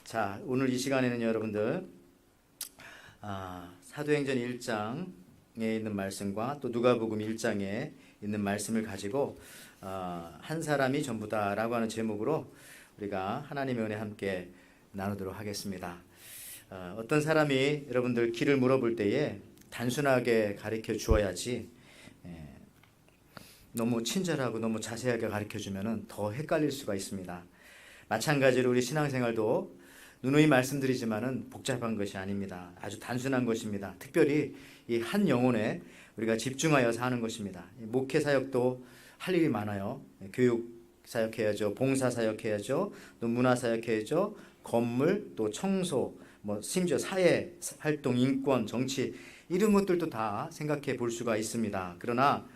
자, 오늘 이 시간에는 여러분들 사도행전 1장에 있는 말씀과 또 누가복음 1장에 있는 말씀을 가지고 한 사람이 전부다라고 하는 제목으로 우리가 하나님의 은혜 함께 나누도록 하겠습니다. 어떤 사람이 여러분들 길을 물어볼 때에 단순하게 가르쳐 주어야지 너무 친절하고 너무 자세하게 가르쳐 주면은 더 헷갈릴 수가 있습니다. 마찬가지로 우리 신앙생활도 누누이 말씀드리지만은 복잡한 것이 아닙니다. 아주 단순한 것입니다. 특별히 이 한 영혼에 우리가 집중하여서 하는 것입니다. 목회 사역도 할 일이 많아요. 교육 사역해야죠, 봉사 사역해야죠, 또 문화 사역해야죠, 건물, 또 청소, 심지어 사회 활동, 인권, 정치 이런 것들도 다 생각해 볼 수가 있습니다. 그러나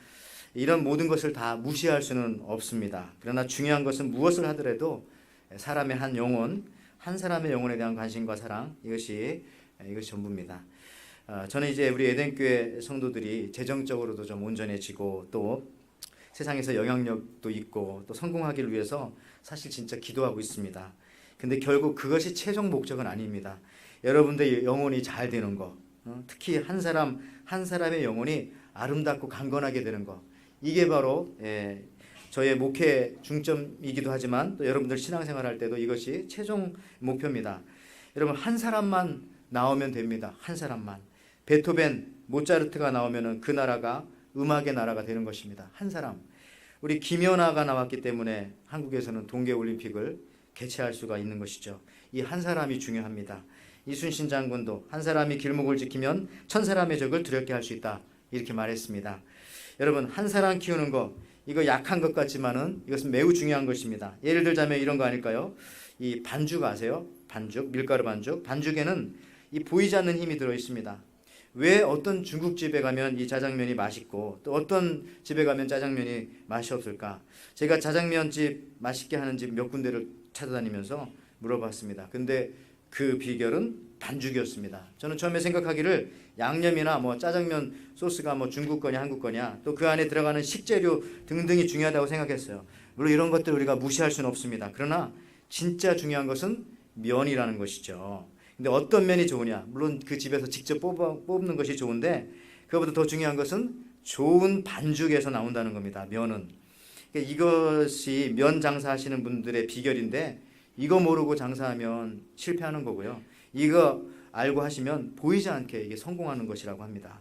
이런 모든 것을 다 무시할 수는 없습니다. 그러나 중요한 것은 무엇을 하더라도 사람의 한 영혼, 한 사람의 영혼에 대한 관심과 사랑, 이것이 전부입니다. 저는 이제 우리 에덴교회 성도들이 재정적으로도 좀 온전해지고 또 세상에서 영향력도 있고 또 성공하기를 위해서 사실 진짜 기도하고 있습니다. 근데 결국 그것이 최종 목적은 아닙니다. 여러분들의 영혼이 잘 되는 거, 특히 한 사람의 영혼이 아름답고 강건하게 되는 거, 이게 바로 저의 목회 중점이기도 하지만 또 여러분들 신앙생활 할 때도 이것이 최종 목표입니다. 여러분 한 사람만 나오면 됩니다. 한 사람만. 베토벤, 모차르트가 나오면은 그 나라가 음악의 나라가 되는 것입니다. 한 사람. 우리 김연아가 나왔기 때문에 한국에서는 동계올림픽을 개최할 수가 있는 것이죠. 이 한 사람이 중요합니다. 이순신 장군도 한 사람이 길목을 지키면 1000사람의 적을 두렵게 할 수 있다, 이렇게 말했습니다. 여러분 한 사람 키우는 거, 이거 약한 것 같지만은 이것은 매우 중요한 것입니다. 예를 들자면 이런 거 아닐까요? 이 반죽 아세요? 반죽, 밀가루 반죽. 반죽에는 이 보이지 않는 힘이 들어 있습니다. 왜 어떤 중국집에 가면 이 짜장면이 맛있고 또 어떤 집에 가면 짜장면이 맛이 없을까? 제가 짜장면집 맛있게 하는 집 몇 군데를 찾아다니면서 물어봤습니다. 근데 그 비결은 반죽이었습니다. 저는 처음에 생각하기를 양념이나 짜장면 소스가 중국 거냐 한국 거냐, 또 그 안에 들어가는 식재료 등등이 중요하다고 생각했어요. 물론 이런 것들 우리가 무시할 수는 없습니다. 그러나 진짜 중요한 것은 면이라는 것이죠. 근데 어떤 면이 좋으냐? 물론 그 집에서 직접 뽑는 것이 좋은데 그것보다 더 중요한 것은 좋은 반죽에서 나온다는 겁니다. 면은. 그러니까 이것이 면 장사하시는 분들의 비결인데 이거 모르고 장사하면 실패하는 거고요. 이거 알고 하시면 보이지 않게 이게 성공하는 것이라고 합니다.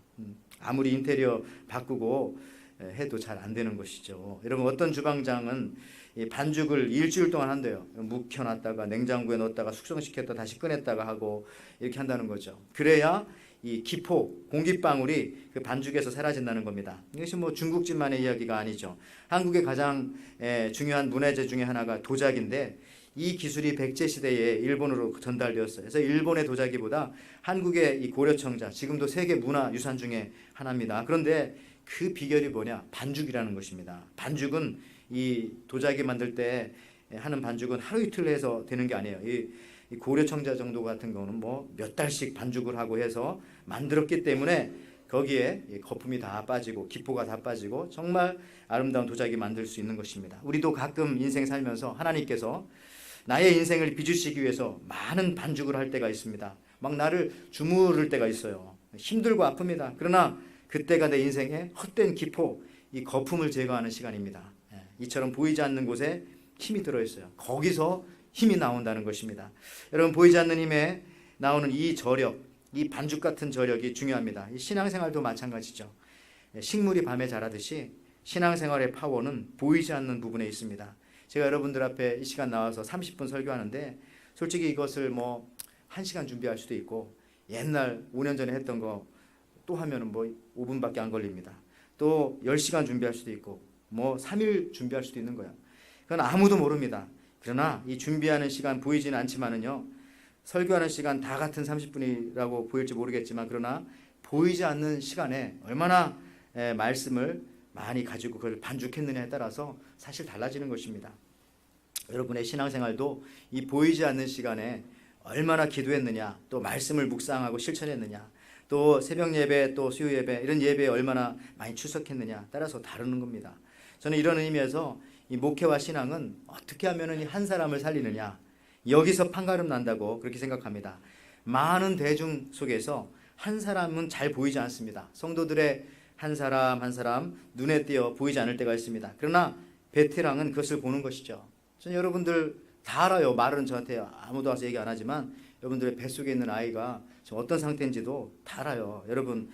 아무리 인테리어 바꾸고 해도 잘 안 되는 것이죠. 여러분 어떤 주방장은 이 반죽을 일주일 동안 한대요. 묵혀놨다가 냉장고에 넣었다가 숙성시켰다 다시 꺼냈다가 하고 이렇게 한다는 거죠. 그래야 이 기포, 공기방울이 그 반죽에서 사라진다는 겁니다. 이것이 중국집만의 이야기가 아니죠. 한국의 가장 중요한 문화재 중에 하나가 도자기인데 이 기술이 백제시대에 일본으로 전달되었어요. 그래서 일본의 도자기보다 한국의 이 고려청자, 지금도 세계 문화유산 중에 하나입니다. 그런데 그 비결이 뭐냐? 반죽이라는 것입니다. 반죽은 이 도자기 만들 때 하는 반죽은 하루 이틀 해서 되는 게 아니에요. 이 고려청자 정도 같은 경우는 몇 달씩 반죽을 하고 해서 만들었기 때문에 거기에 거품이 다 빠지고 기포가 다 빠지고 정말 아름다운 도자기 만들 수 있는 것입니다. 우리도 가끔 인생 살면서 하나님께서 나의 인생을 빚으시기 위해서 많은 반죽을 할 때가 있습니다. 막 나를 주무를 때가 있어요. 힘들고 아픕니다. 그러나 그때가 내 인생의 헛된 기포, 이 거품을 제거하는 시간입니다. 이처럼 보이지 않는 곳에 힘이 들어있어요. 거기서 힘이 나온다는 것입니다. 여러분 보이지 않는 힘에 나오는 이 저력, 이 반죽 같은 저력이 중요합니다. 이 신앙생활도 마찬가지죠. 식물이 밤에 자라듯이 신앙생활의 파워는 보이지 않는 부분에 있습니다. 제가 여러분들 앞에 이 시간 나와서 30분 설교하는데 솔직히 이것을 1시간 준비할 수도 있고 옛날 5년 전에 했던 거 또 하면은 5분밖에 안 걸립니다. 또 10시간 준비할 수도 있고 3일 준비할 수도 있는 거예요. 그건 아무도 모릅니다. 그러나 이 준비하는 시간 보이지는 않지만은요, 설교하는 시간 다 같은 30분이라고 보일지 모르겠지만 그러나 보이지 않는 시간에 얼마나 말씀을 많이 가지고 그걸 반죽했느냐에 따라서 사실 달라지는 것입니다. 여러분의 신앙생활도 이 보이지 않는 시간에 얼마나 기도했느냐, 또 말씀을 묵상하고 실천했느냐, 또 새벽 예배, 또 수요 예배, 이런 예배에 얼마나 많이 출석했느냐 따라서 다르는 겁니다. 저는 이런 의미에서 이 목회와 신앙은 어떻게 하면 한 사람을 살리느냐, 여기서 판가름 난다고 그렇게 생각합니다. 많은 대중 속에서 한 사람은 잘 보이지 않습니다. 성도들의 한 사람 한 사람 눈에 띄어 보이지 않을 때가 있습니다. 그러나 베테랑은 그것을 보는 것이죠. 저는 여러분들 다 알아요. 말은 저한테 아무도 와서 얘기 안 하지만 여러분들의 뱃속에 있는 아이가 지금 어떤 상태인지도 다 알아요. 여러분,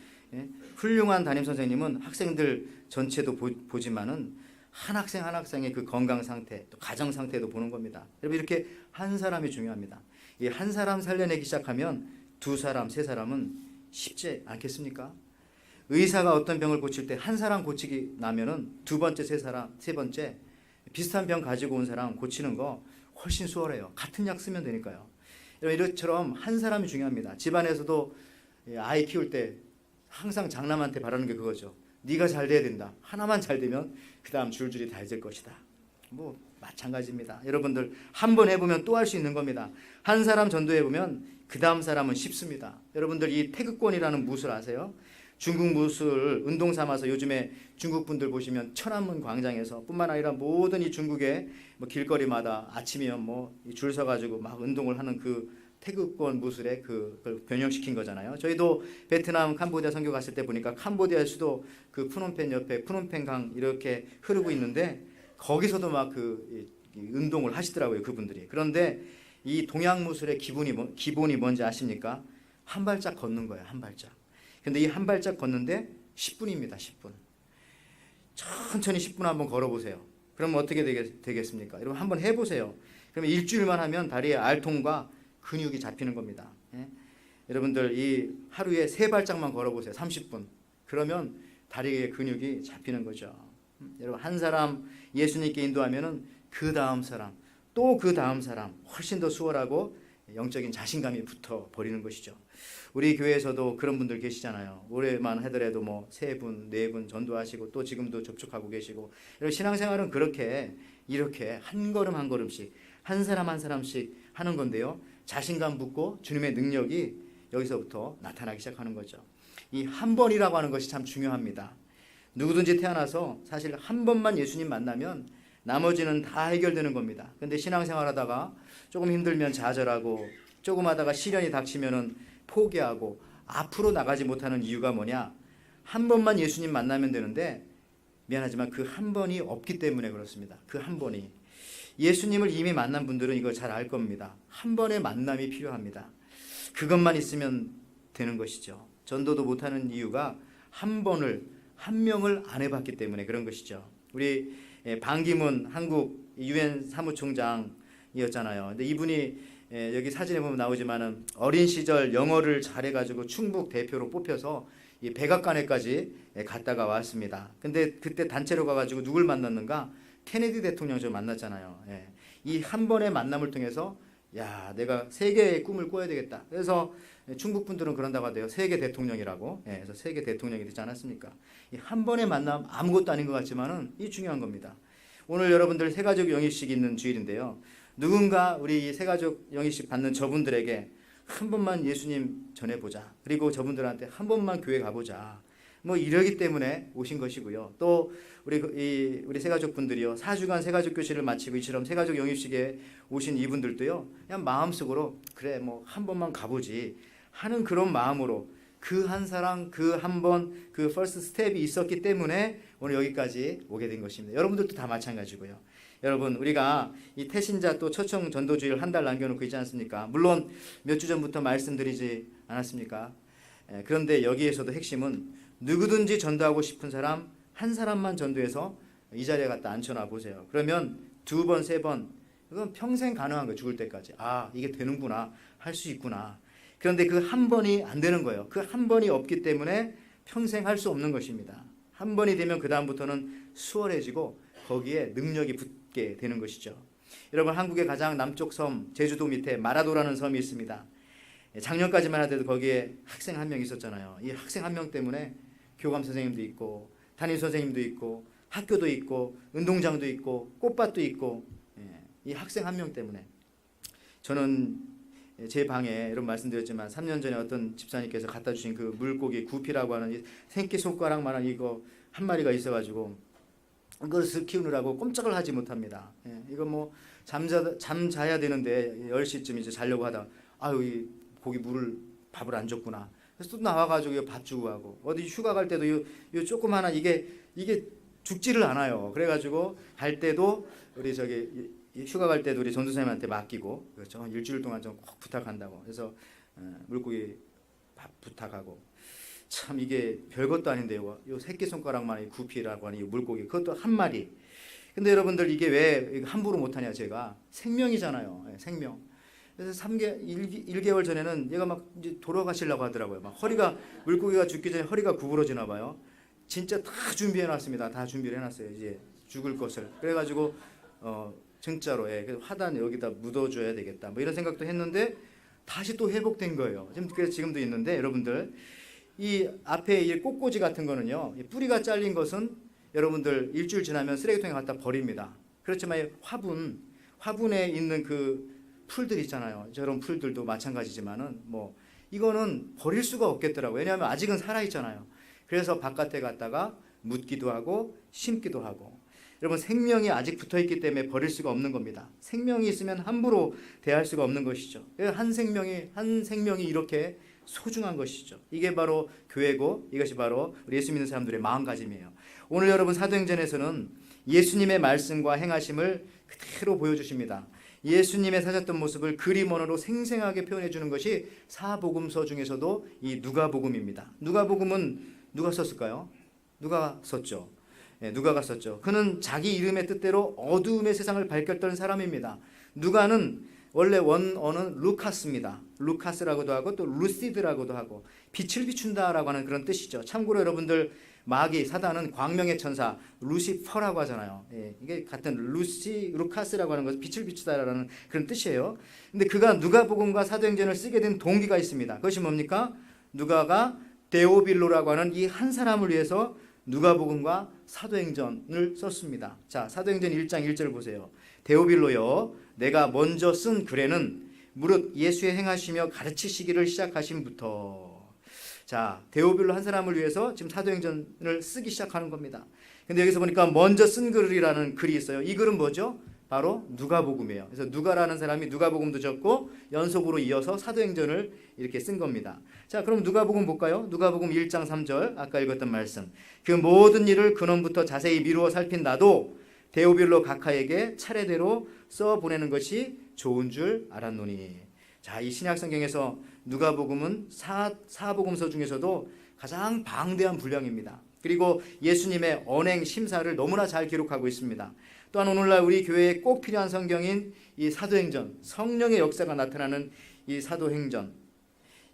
훌륭한 담임 선생님은 학생들 전체도 보지만은 한 학생 한 학생의 그 건강 상태, 또 가정 상태도 보는 겁니다. 여러분, 이렇게 한 사람이 중요합니다. 이 한 사람 살려내기 시작하면 두 사람, 세 사람은 쉽지 않겠습니까? 의사가 어떤 병을 고칠 때 한 사람 고치기 나면은 두 번째, 세 번째 비슷한 병 가지고 온 사람 고치는 거 훨씬 수월해요. 같은 약 쓰면 되니까요. 이것처럼 한 사람이 중요합니다. 집안에서도 아이 키울 때 항상 장남한테 바라는 게 그거죠. 네가 잘 돼야 된다. 하나만 잘 되면 그 다음 줄줄이 다 해질 것이다. 뭐 마찬가지입니다. 여러분들 한 번 해보면 또 할 수 있는 겁니다. 한 사람 전도해보면 그 다음 사람은 쉽습니다. 여러분들 이 태극권이라는 무술 아세요? 중국 무술 운동 삼아서 요즘에 중국 분들 보시면 천안문 광장에서 뿐만 아니라 모든 이 중국의 뭐 길거리마다 아침이면 뭐 줄 서가지고 막 운동을 하는 그 태극권 무술에 그걸 변형시킨 거잖아요. 저희도 베트남 캄보디아 선교 갔을 때 보니까 캄보디아 수도 그 푸놈펜 옆에 푸놈펜 강 이렇게 흐르고 있는데 거기서도 막 그 운동을 하시더라고요, 그분들이. 그런데 이 동양 무술의 기본이 뭔지 아십니까? 한 발짝 걷는 거예요, 한 발짝. 근데 이 한 발짝 걷는데 10분입니다. 10분. 천천히 10분 한번 걸어보세요. 그러면 어떻게 되겠습니까? 여러분 한번 해보세요. 그러면 일주일만 하면 다리에 알통과 근육이 잡히는 겁니다. 여러분들 이 하루에 세 발짝만 걸어보세요. 30분. 그러면 다리에 근육이 잡히는 거죠. 여러분 한 사람 예수님께 인도하면은 그 다음 사람, 또 그 다음 사람 훨씬 더 수월하고 영적인 자신감이 붙어 버리는 것이죠. 우리 교회에서도 그런 분들 계시잖아요. 올해만 하더라도 뭐 3분, 4분 전도하시고 또 지금도 접촉하고 계시고. 신앙생활은 그렇게 이렇게 한 걸음 한 걸음씩 한 사람 한 사람씩 하는 건데요. 자신감 붙고 주님의 능력이 여기서부터 나타나기 시작하는 거죠. 이 한 번이라고 하는 것이 참 중요합니다. 누구든지 태어나서 사실 한 번만 예수님 만나면 나머지는 다 해결되는 겁니다. 근데 신앙생활 하다가 조금 힘들면 좌절하고 조금 하다가 시련이 닥치면은 포기하고 앞으로 나가지 못하는 이유가 뭐냐? 한 번만 예수님 만나면 되는데 미안하지만 그 한 번이 없기 때문에 그렇습니다. 그 한 번이. 예수님을 이미 만난 분들은 이걸 잘 알 겁니다. 한 번의 만남이 필요합니다. 그것만 있으면 되는 것이죠. 전도도 못하는 이유가 한 명을 안 해봤기 때문에 그런 것이죠. 우리 반기문 한국 유엔 사무총장이었잖아요. 근데 이분이 여기 사진에 보면 나오지만은 어린 시절 영어를 잘해가지고 충북 대표로 뽑혀서 이 백악관에까지 갔다가 왔습니다. 근데 그때 단체로 가가지고 누굴 만났는가? 케네디 대통령 좀 만났잖아요. 이 한 번의 만남을 통해서 야, 내가 세계의 꿈을 꿔야 되겠다. 그래서 중국 분들은 그런다고 하대요. 세계 대통령이라고. 그래서 세계 대통령이 되지 않았습니까? 이 한 번의 만남 아무것도 아닌 것 같지만은 이 중요한 겁니다. 오늘 여러분들 새가족 영입식 있는 주일인데요. 누군가 우리 새가족 영입식 받는 저분들에게 한 번만 예수님 전해보자. 그리고 저분들한테 한 번만 교회 가보자. 뭐 이러기 때문에 오신 것이고요. 또 우리 새가족 분들이요, 4주간 새가족 교실을 마치고 이처럼 새가족 영입식에 오신 이분들도요, 그냥 마음속으로 그래 뭐 한 번만 가보지 하는 그런 마음으로 그 한 사람 그 한 번 그 퍼스트 스텝이 있었기 때문에 오늘 여기까지 오게 된 것입니다. 여러분들도 다 마찬가지고요. 여러분 우리가 이 태신자 또 초청 전도주일 한 달 남겨놓고 있지 않습니까? 물론 몇 주 전부터 말씀드리지 않았습니까? 그런데 여기에서도 핵심은 누구든지 전도하고 싶은 사람 한 사람만 전도해서 이 자리에 갖다 앉혀놔 보세요. 그러면 2번, 3번 이건 평생 가능한 거예요. 죽을 때까지. 아, 이게 되는구나. 할 수 있구나. 그런데 그 한 번이 안 되는 거예요. 그 한 번이 없기 때문에 평생 할 수 없는 것입니다. 한 번이 되면 그 다음부터는 수월해지고 거기에 능력이 붙게 되는 것이죠. 여러분 한국의 가장 남쪽 섬 제주도 밑에 마라도라는 섬이 있습니다. 작년까지만 하더라도 거기에 학생 한 명 있었잖아요. 이 학생 한 명 때문에 교감 선생님도 있고 담임 선생님도 있고 학교도 있고 운동장도 있고 꽃밭도 있고 이 학생 한 명 때문에 저는 제 방에 이런 말씀드렸지만 3년 전에 어떤 집사님께서 갖다 주신 그 물고기 구피라고 하는 이 새끼손가락만한 이거 한 마리가 있어가지고 그것을 키우느라고 꼼짝을 하지 못합니다. 이거 뭐 잠자야 되는데 10시쯤 이제 자려고 하다 아유 이 고기 밥을 안 줬구나. 그래서 또 나와가지고 밥 주고 하고 어디 휴가 갈 때도 요 조그마한 이게 죽지를 않아요. 그래가지고 갈 때도 우리 휴가 갈 때도 우리 전도사님한테 맡기고 그렇죠. 일주일 동안 좀 꼭 부탁한다고. 그래서 물고기 밥 부탁하고 참 이게 별것도 아닌데요. 요 새끼 손가락만한 구피라고 하는 이 물고기 그것도 한 마리. 근데 여러분들 이게 왜 함부로 못하냐 제가 생명이잖아요. 생명. 그래서 1개월 전에는 얘가 막 이제 돌아가시려고 하더라고요. 막 물고기가 죽기 전에 허리가 구부러지나 봐요. 진짜 다 준비해 놨습니다. 다 준비를 해놨어요. 이제 죽을 것을. 그래가지고 진짜로 화단 여기다 묻어줘야 되겠다. 뭐 이런 생각도 했는데 다시 또 회복된 거예요. 그래서 지금도 있는데 여러분들 이 앞에 이 꽃꽂이 같은 거는요. 뿌리가 잘린 것은 여러분들 일주일 지나면 쓰레기통에 갖다 버립니다. 그렇지만 화분에 있는 그 풀들 있잖아요. 저런 풀들도 마찬가지지만은 뭐 이거는 버릴 수가 없겠더라고요. 왜냐하면 아직은 살아 있잖아요. 그래서 바깥에 갔다가 묻기도 하고 심기도 하고. 여러분 생명이 아직 붙어 있기 때문에 버릴 수가 없는 겁니다. 생명이 있으면 함부로 대할 수가 없는 것이죠. 한 생명이 이렇게 소중한 것이죠. 이게 바로 교회고 이것이 바로 우리 예수 믿는 사람들의 마음가짐이에요. 오늘 여러분 사도행전에서는 예수님의 말씀과 행하심을 그대로 보여주십니다. 예수님의 사셨던 모습을 그림 언어로 생생하게 표현해 주는 것이 사복음서 중에서도 이 누가복음입니다. 누가복음은 누가 썼을까요? 누가 썼죠? 누가가 썼죠. 그는 자기 이름의 뜻대로 어두움의 세상을 밝혔던 사람입니다. 누가는 원래 원어는 루카스입니다. 루카스라고도 하고 또 루시드라고도 하고 빛을 비춘다라고 하는 그런 뜻이죠. 참고로 여러분들 마귀 사단은 광명의 천사 루시퍼라고 하잖아요. 이게 같은 루카스라고 하는 것은 빛을 비추다라는 그런 뜻이에요. 근데 그가 누가복음과 사도행전을 쓰게 된 동기가 있습니다. 그것이 뭡니까? 누가가 데오빌로라고 하는 이 한 사람을 위해서 누가복음과 사도행전을 썼습니다. 자, 사도행전 1장 1절 보세요. 데오빌로여 내가 먼저 쓴 글에는 무릇 예수의 행하시며 가르치시기를 시작하심부터. 자, 데오빌로 한 사람을 위해서 지금 사도행전을 쓰기 시작하는 겁니다. 근데 여기서 보니까 먼저 쓴 글이라는 글이 있어요. 이 글은 뭐죠? 바로 누가복음이에요. 그래서 누가라는 사람이 누가복음도 적고 연속으로 이어서 사도행전을 이렇게 쓴 겁니다. 자, 그럼 누가복음 볼까요? 누가복음 1장 3절 아까 읽었던 말씀. 그 모든 일을 근원부터 자세히 미루어 살핀 나도 데오빌로 각하에게 차례대로 써 보내는 것이 좋은 줄 알았노니. 자, 이 신약 성경에서 누가복음은 사복음서 중에서도 가장 방대한 분량입니다. 그리고 예수님의 언행 심사를 너무나 잘 기록하고 있습니다. 또한 오늘날 우리 교회에 꼭 필요한 성경인 이 사도행전, 성령의 역사가 나타나는 이 사도행전,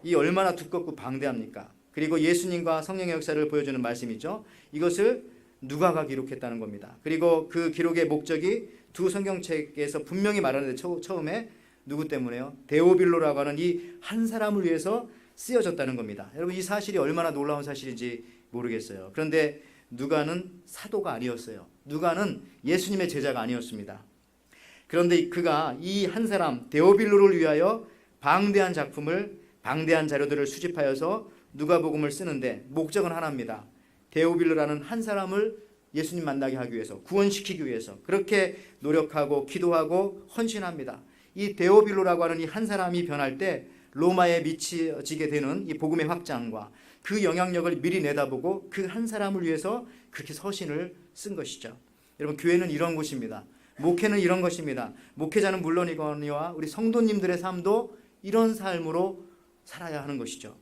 이 얼마나 두껍고 방대합니까? 그리고 예수님과 성령의 역사를 보여주는 말씀이죠. 이것을 누가가 기록했다는 겁니다. 그리고 그 기록의 목적이 두 성경책에서 분명히 말하는데 처음에 누구 때문에요? 데오빌로라고 하는 이 한 사람을 위해서 쓰여졌다는 겁니다. 여러분 이 사실이 얼마나 놀라운 사실인지 모르겠어요. 그런데 누가는 사도가 아니었어요. 누가는 예수님의 제자가 아니었습니다. 그런데 그가 이 한 사람 데오빌로를 위하여 방대한 자료들을 수집하여서 누가복음을 쓰는데 목적은 하나입니다. 데오빌로라는 한 사람을 예수님 만나게 하기 위해서, 구원시키기 위해서 그렇게 노력하고 기도하고 헌신합니다. 이 데오빌로라고 하는 이 한 사람이 변할 때 로마에 미치게 되는 이 복음의 확장과 그 영향력을 미리 내다보고 그 한 사람을 위해서 그렇게 서신을 쓴 것이죠. 여러분 교회는 이런 곳입니다. 목회는 이런 것입니다. 목회자는 물론이거니와 우리 성도님들의 삶도 이런 삶으로 살아야 하는 것이죠.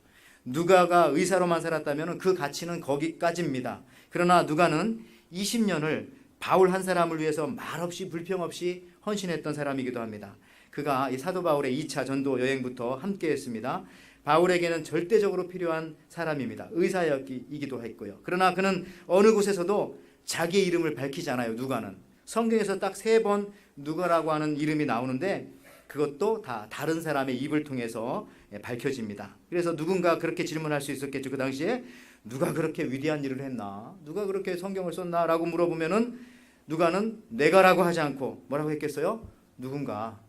누가가 의사로만 살았다면 그 가치는 거기까지입니다. 그러나 누가는 20년을 바울 한 사람을 위해서 말없이 불평 없이 헌신했던 사람이기도 합니다. 그가 이 사도 바울의 2차 전도 여행부터 함께 했습니다. 바울에게는 절대적으로 필요한 사람입니다. 의사이기도 했고요. 그러나 그는 어느 곳에서도 자기의 이름을 밝히지 않아요. 누가는 성경에서 딱 3번 누가라고 하는 이름이 나오는데 그것도 다 다른 사람의 입을 통해서 밝혀집니다. 그래서 누군가 그렇게 질문할 수 있었겠죠. 그 당시에 누가 그렇게 위대한 일을 했나? 누가 그렇게 성경을 썼나? 라고 물어보면은 누가는 내가라고 하지 않고 뭐라고 했겠어요? 누군가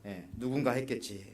했겠지.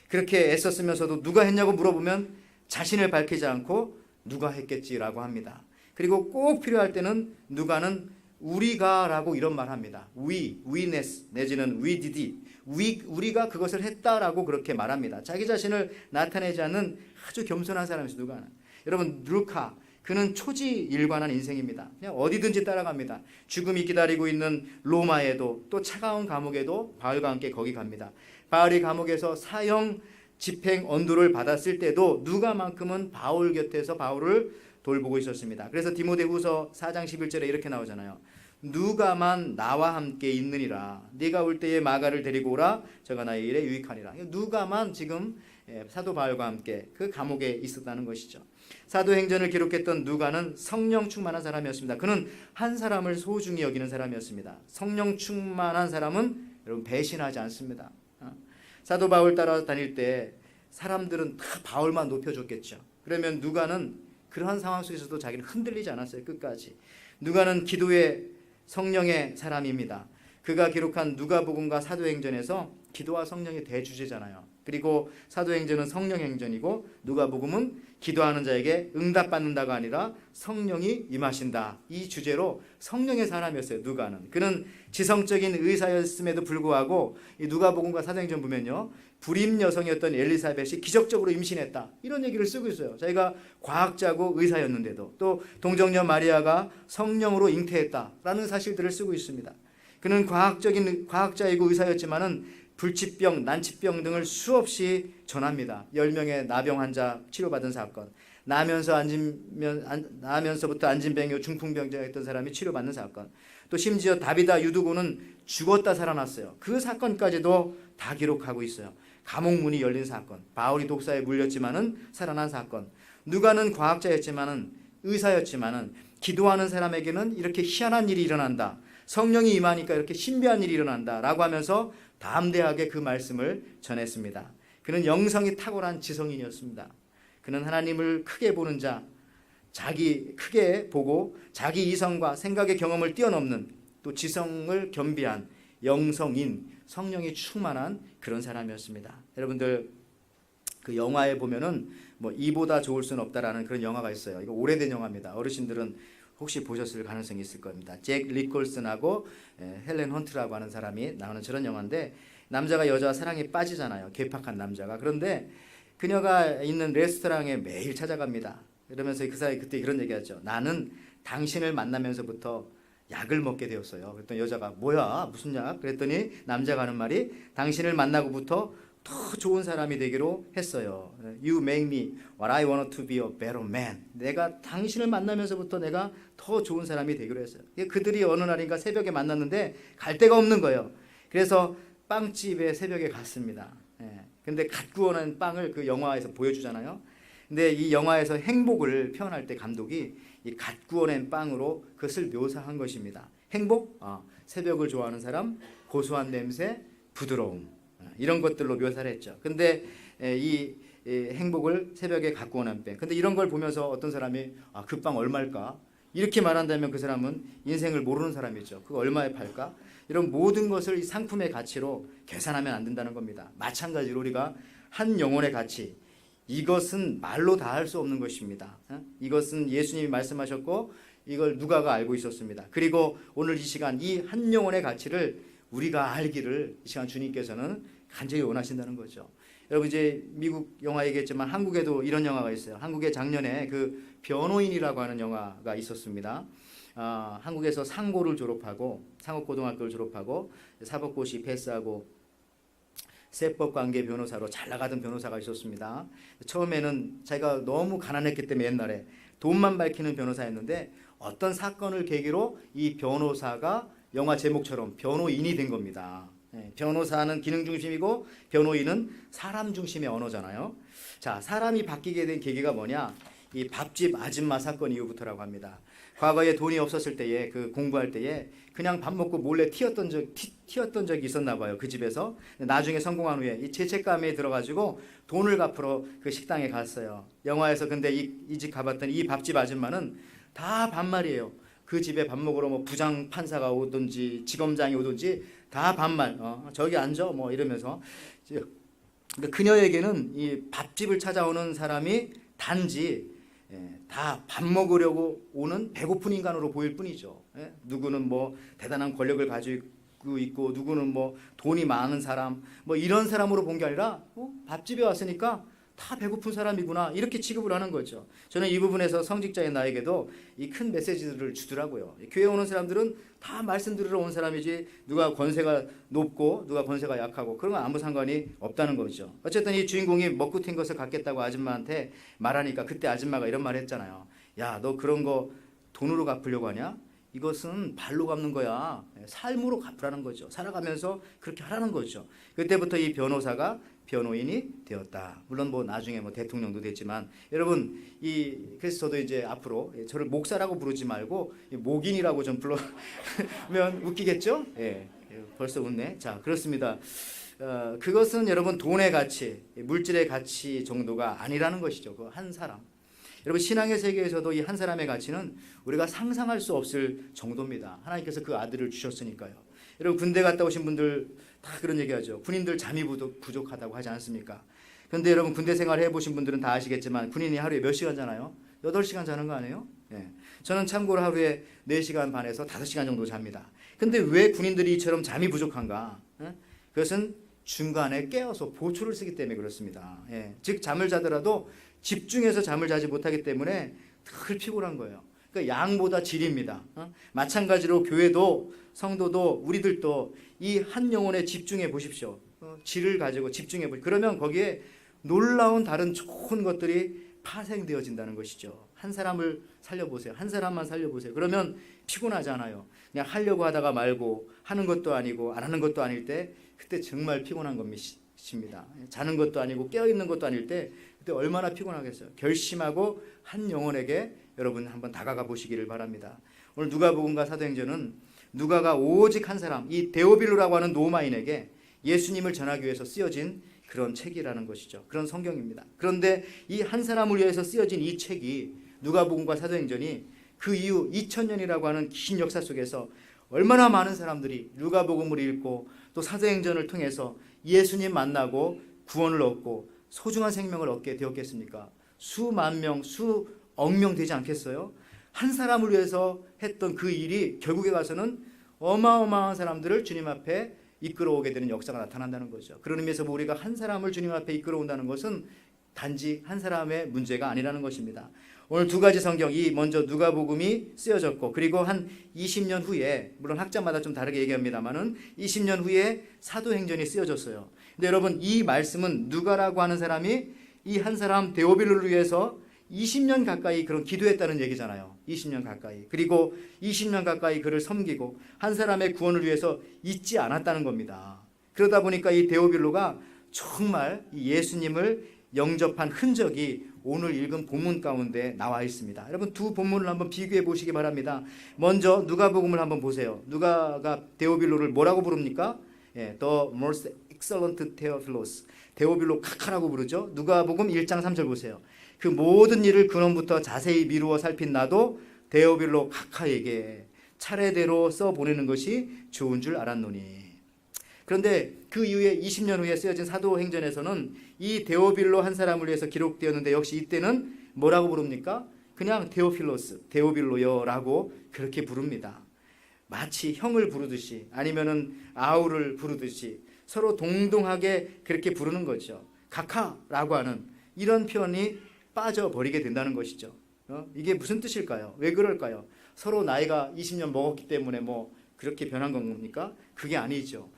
그렇게 애썼으면서도 누가 했냐고 물어보면 자신을 밝히지 않고 누가 했겠지라고 합니다. 그리고 꼭 필요할 때는 누가는 우리가라고 이런 말 합니다. we-ness 내지는 we did, 우리가 그것을 했다라고 그렇게 말합니다. 자기 자신을 나타내지 않는 아주 겸손한 사람이죠. 누가. 여러분 루카 그는 초지일관한 인생입니다. 그냥 어디든지 따라갑니다. 죽음이 기다리고 있는 로마에도 또 차가운 감옥에도 바울과 함께 거기 갑니다. 바울이 감옥에서 사형 집행 언도를 받았을 때도 누가만큼은 바울 곁에서 바울을 돌보고 있었습니다. 그래서 디모데후서 4장 11절에 이렇게 나오잖아요. 누가만 나와 함께 있느니라. 네가 올 때에 마가를 데리고 오라. 저가 나의 일에 유익하니라. 누가만 지금 사도 바울과 함께 그 감옥에 있었다는 것이죠. 사도행전을 기록했던 누가는 성령 충만한 사람이었습니다. 그는 한 사람을 소중히 여기는 사람이었습니다. 성령 충만한 사람은 여러분 배신하지 않습니다. 사도 바울 따라 다닐 때 사람들은 다 바울만 높여줬겠죠. 그러면 누가는 그러한 상황 속에서도 자기는 흔들리지 않았어요. 끝까지. 누가는 기도의 성령의 사람입니다. 그가 기록한 누가복음과 사도행전에서 기도와 성령이 대주제잖아요. 그리고 사도행전은 성령행전이고 누가복음은 기도하는 자에게 응답받는다가 아니라 성령이 임하신다. 이 주제로 성령의 사람이었어요. 누가는. 그는 지성적인 의사였음에도 불구하고 이 누가복음과 사도행전 보면요. 불임 여성이었던 엘리사벳이 기적적으로 임신했다. 이런 얘기를 쓰고 있어요. 자기가 과학자고 의사였는데도 또 동정녀 마리아가 성령으로 잉태했다라는 사실들을 쓰고 있습니다. 그는 과학자이고 의사였지만은 불치병, 난치병 등을 수없이 전합니다. 10명의 나병 환자 치료받은 사건, 나면서부터 안진병이고 중풍병자였던 사람이 치료받는 사건, 또 심지어 다비다 유두고는 죽었다 살아났어요. 그 사건까지도 다 기록하고 있어요. 감옥문이 열린 사건, 바울이 독사에 물렸지만은 살아난 사건, 누가는 과학자였지만은 의사였지만은 기도하는 사람에게는 이렇게 희한한 일이 일어난다. 성령이 임하니까 이렇게 신비한 일이 일어난다라고 하면서 담대하게 그 말씀을 전했습니다. 그는 영성이 탁월한 지성인이었습니다. 그는 하나님을 크게 보는 자, 자기 크게 보고 자기 이성과 생각의 경험을 뛰어넘는 또 지성을 겸비한 영성인, 성령이 충만한 그런 사람이었습니다. 여러분들 그 영화에 보면은 뭐 이보다 좋을 수는 없다라는 그런 영화가 있어요. 이거 오래된 영화입니다. 어르신들은 혹시 보셨을 가능성이 있을 겁니다. 잭 리콜슨하고 헬렌 헌트라고 하는 사람이 나오는 저런 영화인데 남자가 여자와 사랑에 빠지잖아요. 괴팍한 남자가. 그런데 그녀가 있는 레스토랑에 매일 찾아갑니다. 그러면서 그 사람이 그때 그런 얘기하죠. 나는 당신을 만나면서부터 약을 먹게 되었어요. 그랬더니 여자가 뭐야 무슨 약? 그랬더니 남자가 하는 말이 당신을 만나고부터 더 좋은 사람이 되기로 했어요. You make me what I want to be a better man. 내가 당신을 만나면서부터 내가 더 좋은 사람이 되기로 했어요. 그들이 어느 날인가 새벽에 만났는데 갈 데가 없는 거예요. 그래서 빵집에 새벽에 갔습니다. 근데 갓 구워낸 빵을 그 영화에서 보여주잖아요. 근데 이 영화에서 행복을 표현할 때 감독이 이 갓 구워낸 빵으로 그것을 묘사한 것입니다. 행복, 새벽을 좋아하는 사람, 고소한 냄새, 부드러움. 이런 것들로 묘사를 했죠. 근데 이 행복을 새벽에 갖고 오는 빵. 근데 이런 걸 보면서 어떤 사람이 그 빵 얼마일까? 이렇게 말한다면 그 사람은 인생을 모르는 사람이죠. 그거 얼마에 팔까? 이런 모든 것을 이 상품의 가치로 계산하면 안 된다는 겁니다. 마찬가지로 우리가 한 영혼의 가치, 이것은 말로 다 할 수 없는 것입니다. 이것은 예수님이 말씀하셨고 이걸 누가가 알고 있었습니다. 그리고 오늘 이 시간 이 한 영혼의 가치를 우리가 알기를 이 시간 주님께서는 간절히 원하신다는 거죠. 여러분 이제 미국 영화 얘기했지만 한국에도 이런 영화가 있어요. 한국에 작년에 그 변호인이라고 하는 영화가 있었습니다. 한국에서 상고를 졸업하고 상업고등학교를 졸업하고 사법고시 패스하고 세법관계 변호사로 잘 나가던 변호사가 있었습니다. 처음에는 자기가 너무 가난했기 때문에 옛날에 돈만 밝히는 변호사였는데 어떤 사건을 계기로 이 변호사가 영화 제목처럼 변호인이 된 겁니다. 변호사는 기능 중심이고 변호인은 사람 중심의 언어잖아요. 자, 사람이 바뀌게 된 계기가 뭐냐? 이 밥집 아줌마 사건 이후부터라고 합니다. 과거에 돈이 없었을 때에 그 공부할 때에 그냥 밥 먹고 몰래 튀었던 적이 있었나 봐요. 그 집에서. 나중에 성공한 후에 이 죄책감에 들어가지고 돈을 갚으러 그 식당에 갔어요. 영화에서 근데 이 집 가봤더니 이 밥집 아줌마는 다 반말이에요. 그 집에 밥 먹으러 뭐 부장 판사가 오든지 지검장이 오든지 다 반말. 저기 앉아 뭐 이러면서. 그러니까 그녀에게는 이 밥집을 찾아오는 사람이 단지 다 밥 먹으려고 오는 배고픈 인간으로 보일 뿐이죠. 누구는 뭐 대단한 권력을 가지고 있고 누구는 뭐 돈이 많은 사람 뭐 이런 사람으로 본 게 아니라 밥집에 왔으니까 다 배고픈 사람이구나 이렇게 취급을 하는 거죠. 저는 이 부분에서 성직자인 나에게도 이 큰 메시지들을 주더라고요. 교회 오는 사람들은 다 말씀 들으러 온 사람이지 누가 권세가 높고 누가 권세가 약하고 그런 건 아무 상관이 없다는 거죠. 어쨌든 이 주인공이 먹고 튄 것을 갖겠다고 아줌마한테 말하니까 그때 아줌마가 이런 말 했잖아요. 야, 너 그런 거 돈으로 갚으려고 하냐? 이것은 발로 갚는 거야. 삶으로 갚으라는 거죠. 살아가면서 그렇게 하라는 거죠. 그때부터 이 변호사가 변호인이 되었다. 물론 뭐 나중에 뭐 대통령도 됐지만 여러분 그래서 저도 이제 앞으로 저를 목사라고 부르지 말고 목인이라고 좀 불러면 웃기겠죠? 벌써 웃네. 자, 그렇습니다. 그것은 여러분 돈의 가치, 물질의 가치 정도가 아니라는 것이죠. 그 한 사람. 여러분 신앙의 세계에서도 이 한 사람의 가치는 우리가 상상할 수 없을 정도입니다. 하나님께서 그 아들을 주셨으니까요. 여러분 군대 갔다 오신 분들 다 그런 얘기하죠. 군인들 잠이 부족하다고 하지 않습니까? 그런데 여러분 군대 생활 해보신 분들은 다 아시겠지만 군인이 하루에 몇 시간 자나요? 8시간 자는 거 아니에요? 저는 참고로 하루에 4시간 반에서 5시간 정도 잡니다. 근데 왜 군인들이 이처럼 잠이 부족한가? 그것은 중간에 깨어서 보초를 쓰기 때문에 그렇습니다. 즉 잠을 자더라도 집중해서 잠을 자지 못하기 때문에 늘 피곤한 거예요. 그러니까 양보다 질입니다. 마찬가지로 교회도 성도도 우리들도 이 한 영혼에 집중해 보십시오. 질을 가지고 집중해 보십시오. 그러면 거기에 놀라운 다른 좋은 것들이 파생되어진다는 것이죠. 한 사람을 살려보세요. 한 사람만 살려보세요. 그러면 피곤하지 않아요. 그냥 하려고 하다가 말고 하는 것도 아니고 안 하는 것도 아닐 때 그때 정말 피곤한 것입니다. 자는 것도 아니고 깨어있는 것도 아닐 때 그때 얼마나 피곤하겠어요. 결심하고 한 영혼에게 여러분 한번 다가가 보시기를 바랍니다. 오늘 누가복음과 사도행전은 누가가 오직 한 사람, 이 데오빌로라고 하는 노마인에게 예수님을 전하기 위해서 쓰여진 그런 책이라는 것이죠. 그런 성경입니다. 그런데 이 한 사람을 위해서 쓰여진 이 책이 누가복음과 사도행전이 그 이후 2000년이라고 하는 긴 역사 속에서 얼마나 많은 사람들이 누가복음을 읽고 또 사도행전을 통해서 예수님 만나고 구원을 얻고 소중한 생명을 얻게 되었겠습니까? 수만 명, 수억 명 되지 않겠어요? 한 사람을 위해서 했던 그 일이 결국에 가서는 어마어마한 사람들을 주님 앞에 이끌어오게 되는 역사가 나타난다는 거죠. 그런 의미에서 우리가 한 사람을 주님 앞에 이끌어온다는 것은 단지 한 사람의 문제가 아니라는 것입니다. 오늘 두 가지 성경, 이 먼저 누가복음이 쓰여졌고 그리고 한 20년 후에, 물론 학자마다 좀 다르게 얘기합니다만은 20년 후에 사도행전이 쓰여졌어요. 근데 여러분 이 말씀은 누가라고 하는 사람이 이 한 사람 데오빌로를 위해서 20년 가까이 그런 기도했다는 얘기잖아요. 20년 가까이. 그리고 20년 가까이 그를 섬기고 한 사람의 구원을 위해서 잊지 않았다는 겁니다. 그러다 보니까 이 데오빌로가 정말 예수님을 영접한 흔적이 오늘 읽은 본문 가운데 나와 있습니다. 여러분 두 본문을 한번 비교해 보시기 바랍니다. 먼저 누가복음을 한번 보세요. 누가가 데오빌로를 뭐라고 부릅니까? The most excellent Theophilus. 데오빌로 카카라고 부르죠. 누가복음 1장 3절 보세요. 그 모든 일을 근원부터 자세히 미루어 살핀 나도 데오빌로 카카에게 차례대로 써보내는 것이 좋은 줄 알았노니. 그런데 그 이후에 20년 후에 쓰여진 사도행전에서는 이 데오빌로 한 사람을 위해서 기록되었는데 역시 이때는 뭐라고 부릅니까? 그냥 데오필로스, 데오빌로여라고 그렇게 부릅니다. 마치 형을 부르듯이 아니면은 아우를 부르듯이 서로 동등하게 그렇게 부르는 거죠. 카카라고 하는 이런 표현이 빠져버리게 된다는 것이죠. 이게 무슨 뜻일까요? 왜 그럴까요? 서로 나이가 20년 먹었기 때문에 뭐 그렇게 변한 겁니까? 그게 아니죠.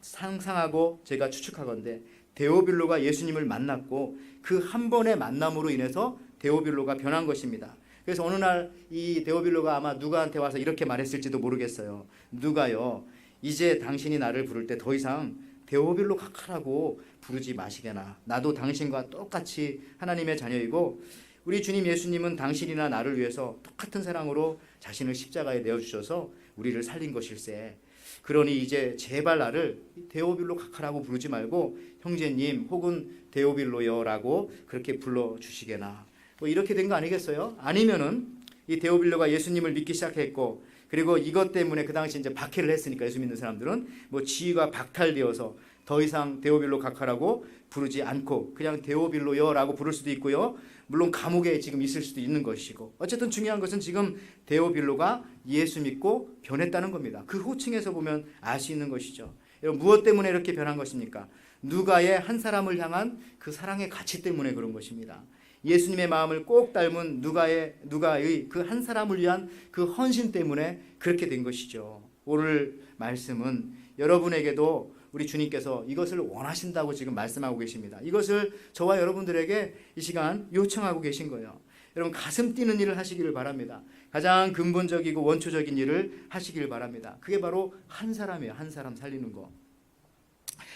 상상하고 제가 추측하건대 데오빌로가 예수님을 만났고 그 한 번의 만남으로 인해서 데오빌로가 변한 것입니다. 그래서 어느 날 이 데오빌로가 아마 누가한테 와서 이렇게 말했을지도 모르겠어요. 누가요, 이제 당신이 나를 부를 때 더 이상 데오빌로 카카라고 부르지 마시게나. 나도 당신과 똑같이 하나님의 자녀이고 우리 주님 예수님은 당신이나 나를 위해서 똑같은 사랑으로 자신을 십자가에 내어주셔서 우리를 살린 것일세. 그러니 이제 제발 나를 데오빌로 카카라고 부르지 말고 형제님 혹은 데오빌로여라고 그렇게 불러주시게나. 뭐 이렇게 된 거 아니겠어요? 아니면은 이 데오빌로가 예수님을 믿기 시작했고 그리고 이것 때문에 그 당시 이제 박해를 했으니까 예수 믿는 사람들은 뭐 지위가 박탈되어서 더 이상 데오빌로 각하라고 부르지 않고 그냥 데오빌로여라고 부를 수도 있고요. 물론 감옥에 지금 있을 수도 있는 것이고, 어쨌든 중요한 것은 지금 데오빌로가 예수 믿고 변했다는 겁니다. 그 호칭에서 보면 알 수 있는 것이죠. 여러분, 무엇 때문에 이렇게 변한 것입니까? 누가의 한 사람을 향한 그 사랑의 가치 때문에 그런 것입니다. 예수님의 마음을 꼭 닮은 누가의 그 한 사람을 위한 그 헌신 때문에 그렇게 된 것이죠. 오늘 말씀은 여러분에게도 우리 주님께서 이것을 원하신다고 지금 말씀하고 계십니다. 이것을 저와 여러분들에게 이 시간 요청하고 계신 거예요. 여러분, 가슴 뛰는 일을 하시기를 바랍니다. 가장 근본적이고 원초적인 일을 하시기를 바랍니다. 그게 바로 한 사람이에요. 한 사람 살리는 거.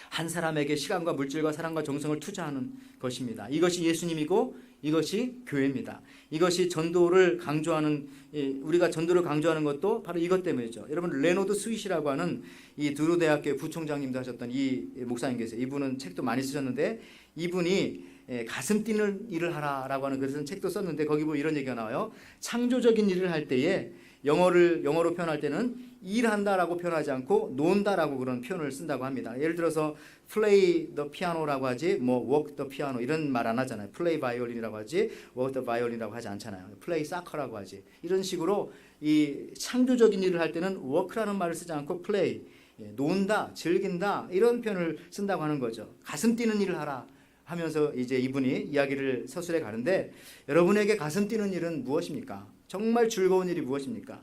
한 사람에게 시간과 물질과 사랑과 정성을 투자하는 것입니다. 이것이 예수님이고 이것이 교회입니다. 이것이 전도를 강조하는, 우리가 전도를 강조하는 것도 바로 이것 때문이죠. 여러분, 레노드 스윗이라고 하는 이 두루 대학교 부총장님도 하셨던 이 목사님 계세요. 이분은 책도 많이 쓰셨는데, 이분이 가슴 뛰는 일을 하라라고 하는 그런 책도 썼는데, 거기 보면 이런 얘기가 나와요. 창조적인 일을 할 때에 영어로 표현할 때는 일한다라고 표현하지 않고 논다라고 그런 표현을 쓴다고 합니다. 예를 들어서 play the piano라고 하지, 뭐 work the piano 이런 말 안 하잖아요. play violin이라고 하지, work the violin이라고 하지 않잖아요. play soccer라고 하지. 이런 식으로 이 창조적인 일을 할 때는 work라는 말을 쓰지 않고 play, 논다, 즐긴다 이런 표현을 쓴다고 하는 거죠. 가슴 뛰는 일을 하라 하면서 이제 이분이 이야기를 서술해 가는데, 여러분에게 가슴 뛰는 일은 무엇입니까? 정말 즐거운 일이 무엇입니까?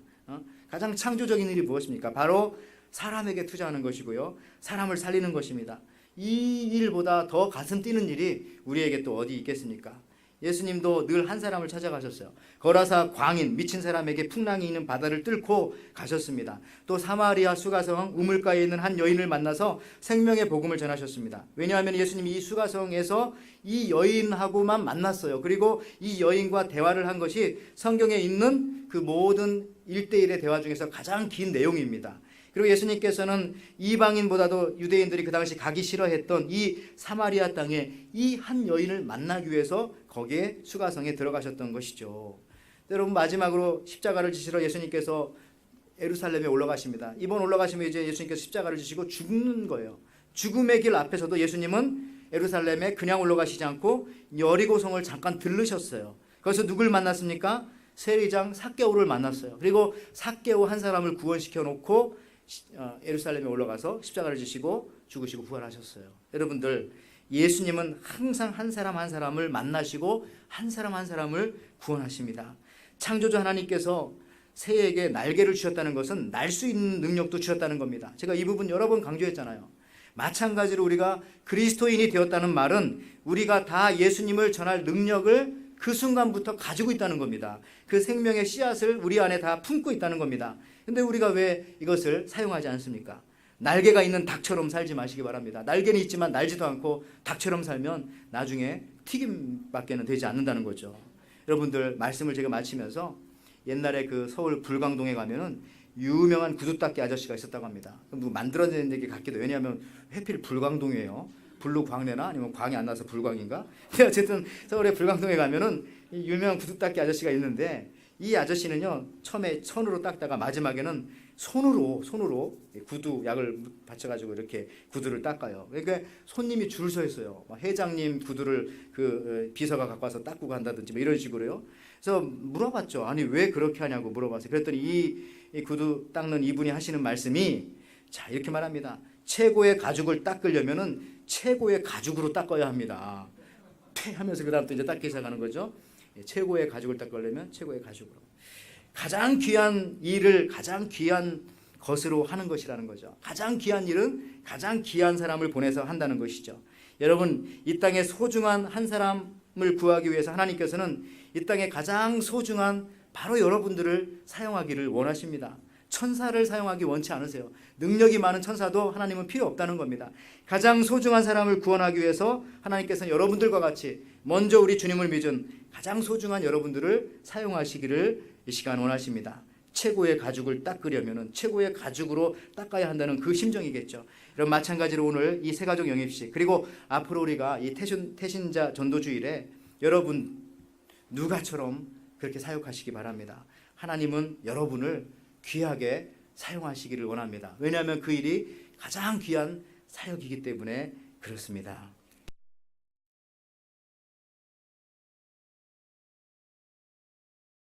가장 창조적인 일이 무엇입니까? 바로 사람에게 투자하는 것이고요. 사람을 살리는 것입니다. 이 일보다 더 가슴 뛰는 일이 우리에게 또 어디 있겠습니까? 예수님도 늘 한 사람을 찾아가셨어요. 거라사 광인, 미친 사람에게 풍랑이 있는 바다를 뚫고 가셨습니다. 또 사마리아 수가성 우물가에 있는 한 여인을 만나서 생명의 복음을 전하셨습니다. 왜냐하면 예수님이 이 수가성에서 이 여인하고만 만났어요. 그리고 이 여인과 대화를 한 것이 성경에 있는 그 모든 1대1의 대화 중에서 가장 긴 내용입니다. 그리고 예수님께서는 이방인보다도 유대인들이 그 당시 가기 싫어했던 이 사마리아 땅에 이 한 여인을 만나기 위해서 거기에 수가성에 들어가셨던 것이죠. 여러분, 마지막으로 십자가를 지시러 예수님께서 예루살렘에 올라가십니다. 이번 올라가시면 이제 예수님께서 십자가를 지시고 죽는 거예요. 죽음의 길 앞에서도 예수님은 예루살렘에 그냥 올라가시지 않고 여리고성을 잠깐 들르셨어요. 거기서 누굴 만났습니까? 세리장 삭개오를 만났어요. 그리고 삭개오 한 사람을 구원시켜 놓고 예루살렘에 올라가서 십자가를 지시고 죽으시고 부활하셨어요. 여러분들, 예수님은 항상 한 사람 한 사람을 만나시고 한 사람 한 사람을 구원하십니다. 창조주 하나님께서 새에게 날개를 주셨다는 것은 날 수 있는 능력도 주셨다는 겁니다. 제가 이 부분 여러 번 강조했잖아요. 마찬가지로 우리가 그리스도인이 되었다는 말은 우리가 다 예수님을 전할 능력을 그 순간부터 가지고 있다는 겁니다. 그 생명의 씨앗을 우리 안에 다 품고 있다는 겁니다. 근데 우리가 왜 이것을 사용하지 않습니까? 날개가 있는 닭처럼 살지 마시기 바랍니다. 날개는 있지만 날지도 않고 닭처럼 살면 나중에 튀김밖에는 되지 않는다는 거죠. 여러분들, 말씀을 제가 마치면서 옛날에 그 서울 불광동에 가면은 유명한 구두닦이 아저씨가 있었다고 합니다. 뭐 만들어낸 얘기 같기도. 왜냐하면 회필 불광동이에요. 불로 광내나 아니면 광이 안 나서 불광인가? 어쨌든 서울의 불광동에 가면은 이 유명한 구두닦이 아저씨가 있는데, 이 아저씨는요, 처음에 천으로 닦다가 마지막에는 손으로 구두 약을 받쳐가지고 이렇게 구두를 닦아요. 그러니까 손님이 줄 서 있어요. 회장님 구두를 그 비서가 갖고 와서 닦고 간다든지 뭐 이런 식으로요. 그래서 물어봤죠. 아니, 왜 그렇게 하냐고 물어봤어요. 그랬더니 이 구두 닦는 이분이 하시는 말씀이, 자, 이렇게 말합니다. 최고의 가죽을 닦으려면은 최고의 가죽으로 닦아야 합니다. 퇴 하면서 그 다음부터 이제 닦기 시작하는 거죠. 최고의 가죽을 닦으려면 최고의 가죽으로. 가장 귀한 일을 가장 귀한 것으로 하는 것이라는 거죠. 가장 귀한 일은 가장 귀한 사람을 보내서 한다는 것이죠. 여러분, 이 땅에 소중한 한 사람을 구하기 위해서 하나님께서는 이 땅에 가장 소중한 바로 여러분들을 사용하기를 원하십니다. 천사를 사용하기 원치 않으세요. 능력이 많은 천사도 하나님은 필요 없다는 겁니다. 가장 소중한 사람을 구원하기 위해서 하나님께서는 여러분들과 같이 먼저 우리 주님을 믿은 가장 소중한 여러분들을 사용하시기를 이 시간 원하십니다. 최고의 가죽을 닦으려면 최고의 가죽으로 닦아야 한다는 그 심정이겠죠. 그럼 마찬가지로 오늘 이 새가족 영입식, 그리고 앞으로 우리가 이 태신자 전도주일에 여러분 누가처럼 그렇게 사역하시기 바랍니다. 하나님은 여러분을 귀하게 사용하시기를 원합니다. 왜냐하면 그 일이 가장 귀한 사역이기 때문에 그렇습니다.